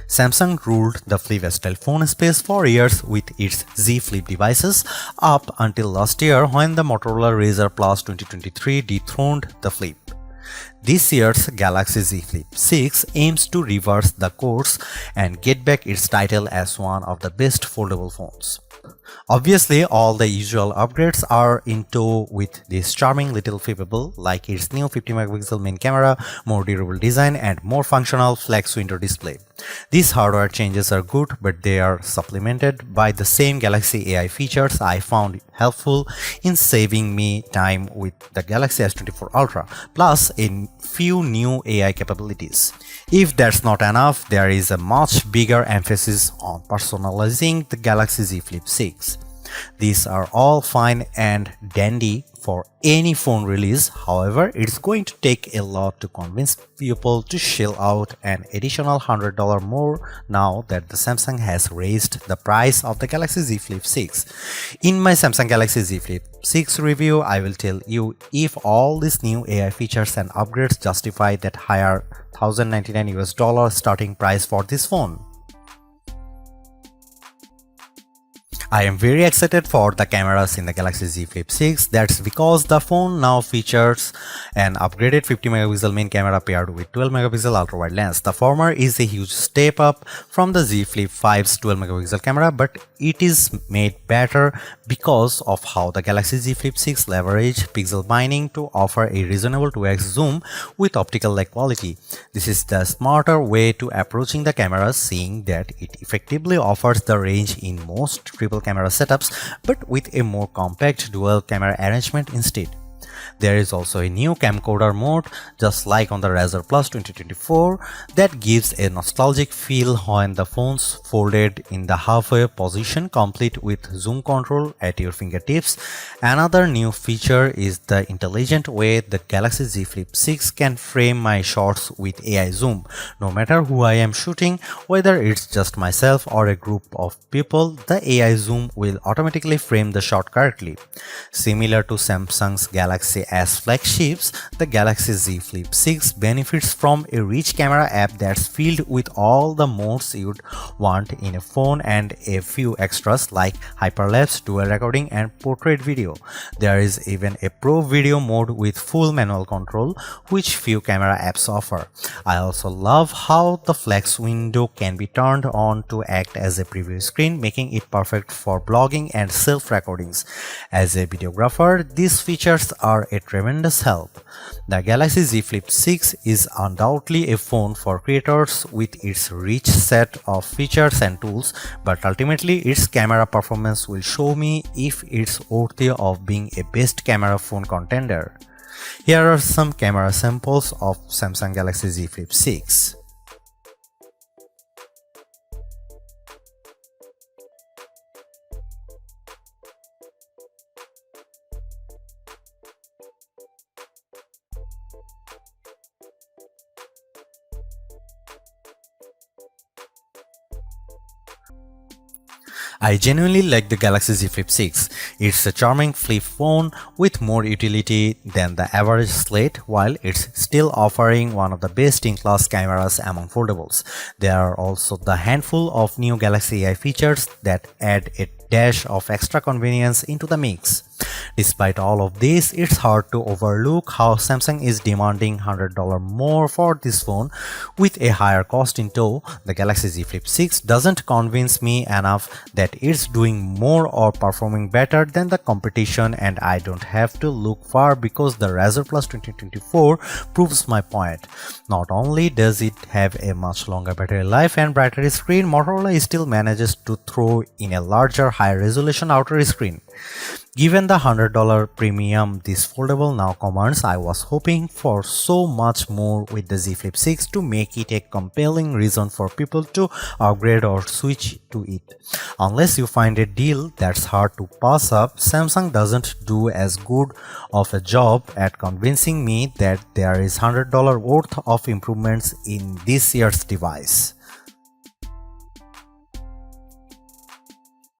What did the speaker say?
Samsung ruled the flip-style phone space for years with its Z Flip devices up until last year when the Motorola Razr Plus 2023 dethroned the Flip. This year's Galaxy Z Flip 6 aims to reverse the course and get back its title as one of the best foldable phones. Obviously, all the usual upgrades are in tow with this charming little flippable, like its new 50MP main camera, more durable design, and more functional flex window display. These hardware changes are good, but they are supplemented by the same Galaxy AI features I found helpful in saving me time with the Galaxy S24 Ultra, plus a few new AI capabilities. If that's not enough, there is a much bigger emphasis on personalizing the Galaxy Z Flip 6. These are all fine and dandy for any phone release. However, it's going to take a lot to convince people to shell out an additional $100 more now that the Samsung has raised the price of the Galaxy Z Flip 6. In my Samsung Galaxy Z Flip 6 review, I will tell you if all these new AI features and upgrades justify that higher $1,099 starting price for this phone. I am very excited for the cameras in the Galaxy Z Flip 6. That's because the phone now features an upgraded 50MP main camera paired with 12MP ultra-wide lens. The former is a huge step up from the Z Flip 5's 12MP camera, but it is made better because of how the Galaxy Z Flip 6 leverage pixel binding to offer a reasonable 2x zoom with optical lag quality. This is the smarter way to approaching the camera, seeing that it effectively offers the range in most triple camera setups, but with a more compact dual camera arrangement instead. There is also a new camcorder mode, just like on the Razr Plus 2024, that gives a nostalgic feel when the phone's folded in the halfway position, complete with zoom control at your fingertips. Another new feature is the intelligent way the Galaxy Z Flip 6 can frame my shots with AI zoom. No matter who I am shooting, whether it's just myself or a group of people, the AI zoom will automatically frame the shot correctly. Similar to Samsung's Galaxy S flagships, the Galaxy Z Flip 6 benefits from a rich camera app that's filled with all the modes you'd want in a phone and a few extras like hyperlapse, dual recording, and portrait video. There is even a pro video mode with full manual control, which few camera apps offer. I also love how the flex window can be turned on to act as a preview screen, making it perfect for blogging and self-recordings. As a videographer, these features are a tremendous help. The Galaxy Z Flip 6 is undoubtedly a phone for creators with its rich set of features and tools, but ultimately its camera performance will show me if it's worthy of being a best camera phone contender. Here are some camera samples of Samsung Galaxy Z Flip 6. I genuinely like the Galaxy Z Flip 6. It's a charming flip phone with more utility than the average slate, while it's still offering one of the best-in-class cameras among foldables. There are also the handful of new Galaxy AI features that add a dash of extra convenience into the mix. Despite all of this, it's hard to overlook how Samsung is demanding $100 more for this phone with a higher cost in tow. The Galaxy Z Flip 6 doesn't convince me enough that it's doing more or performing better than the competition, and I don't have to look far because the Razr Plus 2024 proves my point. Not only does it have a much longer battery life and brighter screen, Motorola still manages to throw in a larger, higher resolution outer screen. Given the $100 premium this foldable now commands, I was hoping for so much more with the Z Flip 6 to make it a compelling reason for people to upgrade or switch to it. Unless you find a deal that's hard to pass up, Samsung doesn't do as good of a job at convincing me that there is $100 worth of improvements in this year's device.